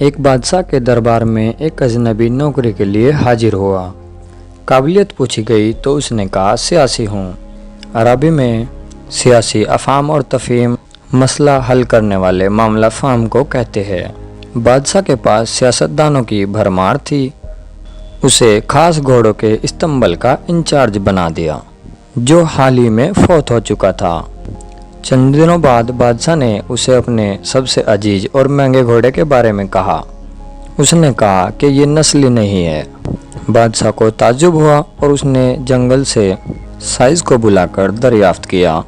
ایک بادشاہ کے دربار میں ایک اجنبی نوکری کے لیے حاضر ہوا۔ قابلیت پوچھی گئی تو اس نے کہا سیاسی ہوں۔ عربی میں سیاسی افہام اور تفہیم مسئلہ حل کرنے والے معاملہ فہم کو کہتے ہیں۔ بادشاہ کے پاس سیاستدانوں کی بھرمار تھی۔ اسے خاص گھوڑوں کے استنبول کا انچارج بنا دیا جو حال ہی میں فوت ہو چکا تھا۔ چند دنوں بعد بادشاہ نے اسے اپنے سب سے عزیز اور مہنگے گھوڑے کے بارے میں کہا۔ اس نے کہا کہ یہ نسلی نہیں ہے۔ بادشاہ کو تعجب ہوا اور اس نے جنگل سے سائز کو بلا کر دریافت کیا۔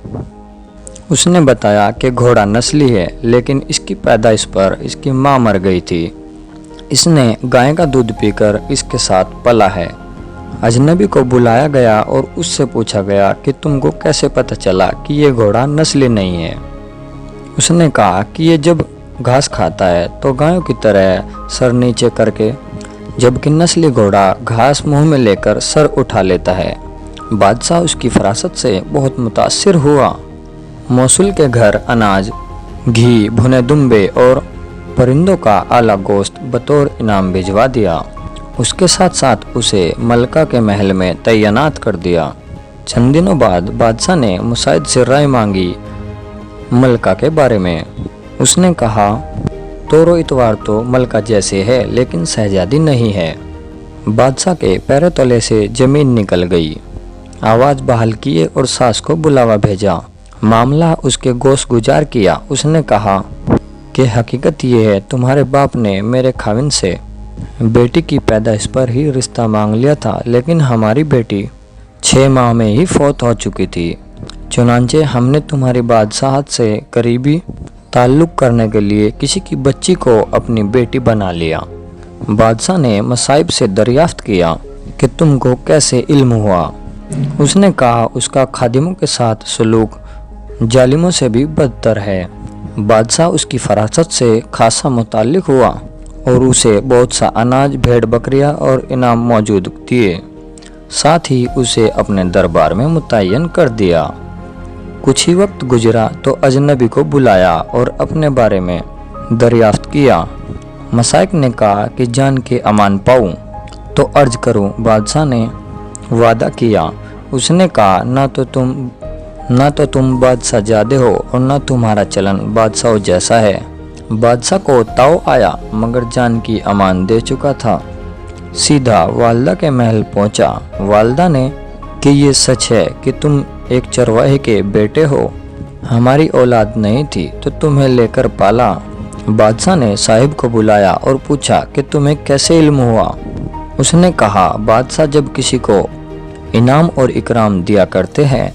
اس نے بتایا کہ گھوڑا نسلی ہے لیکن اس کی پیدائش پر اس کی ماں مر گئی تھی۔ اس نے گائے کا دودھ پی کر اس کے ساتھ پلا ہے۔ اجنبی کو بلایا گیا اور اس سے پوچھا گیا کہ تم کو کیسے پتہ چلا کہ یہ گھوڑا نسلی نہیں ہے؟ اس نے کہا کہ یہ جب گھاس کھاتا ہے تو گایوں کی طرح سر نیچے کر کے، جبکہ نسلی گھوڑا گھاس منہ میں لے کر سر اٹھا لیتا ہے۔ بادشاہ اس کی فراست سے بہت متاثر ہوا۔ موصل کے گھر اناج، گھی، بھنے دمبے اور پرندوں کا اعلیٰ گوشت بطور انعام بھجوا دیا۔ اس کے ساتھ ساتھ اسے ملکہ کے محل میں تعینات کر دیا۔ چند دنوں بعد بادشاہ نے مساعد سے رائے مانگی ملکہ کے بارے میں۔ اس نے کہا طور و اتوار تو ملکہ جیسے ہے لیکن شہزادی نہیں ہے۔ بادشاہ کے پیروں تلے سے زمین نکل گئی۔ آواز بحال کیے اور ساس کو بلاوا بھیجا۔ معاملہ اس کے گوش گزار کیا۔ اس نے کہا کہ حقیقت یہ ہے تمہارے باپ نے میرے خاوند سے بیٹی کی پیدائش پر ہی رشتہ مانگ لیا تھا لیکن ہماری بیٹی 6 ماہ میں ہی فوت ہو چکی تھی۔ چنانچہ ہم نے تمہاری بادشاہت سے قریبی تعلق کرنے کے لیے کسی کی بچی کو اپنی بیٹی بنا لیا۔ بادشاہ نے مصائب سے دریافت کیا کہ تم کو کیسے علم ہوا؟ اس نے کہا اس کا خادموں کے ساتھ سلوک ظالموں سے بھی بدتر ہے۔ بادشاہ اس کی فراست سے خاصا متعلق ہوا اور اسے بہت سا اناج، بھیڑ بکریاں اور انعام موجود دیے۔ ساتھ ہی اسے اپنے دربار میں متعین کر دیا۔ کچھ ہی وقت گزرا تو اجنبی کو بلایا اور اپنے بارے میں دریافت کیا۔ مسائق نے کہا کہ جان کے امان پاؤں تو عرض کروں۔ بادشاہ نے وعدہ کیا۔ اس نے کہا نہ تو تم بادشاہ زادے ہو اور نہ تمہارا چلن بادشاہوں جیسا ہے۔ بادشاہ کو تاؤ آیا مگر جان کی امان دے چکا تھا۔ سیدھا والدہ کے محل پہنچا۔ والدہ نے کہ یہ سچ ہے کہ تم ایک چرواہے کے بیٹے ہو، ہماری اولاد نہیں تھی تو تمہیں لے کر پالا۔ بادشاہ نے صاحب کو بلایا اور پوچھا کہ تمہیں کیسے علم ہوا؟ اس نے کہا بادشاہ جب کسی کو انعام اور اکرام دیا کرتے ہیں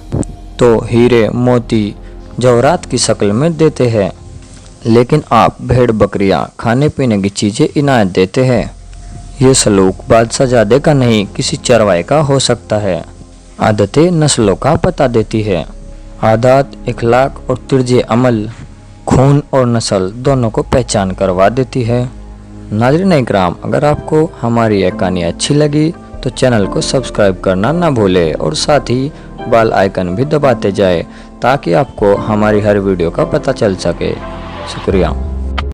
تو ہیرے، موتی، جواہرات کی شکل میں دیتے ہیں، لیکن آپ بھیڑ بکریاں، کھانے پینے کی چیزیں عنایت دیتے ہیں۔ یہ سلوک بادشاہ زادے کا نہیں کسی چرواہے کا ہو سکتا ہے۔ عادتیں نسلوں کا پتہ دیتی ہے۔ عادات، اخلاق اور طرز عمل خون اور نسل دونوں کو پہچان کروا دیتی ہے۔ ناظرین اکرام، اگر آپ کو ہماری یہ کہانی اچھی لگی تو چینل کو سبسکرائب کرنا نہ بھولے اور ساتھ ہی بیل آئیکن بھی دباتے جائے تاکہ آپ کو ہماری ہر ویڈیو کا پتہ چل سکے۔ شکریہ۔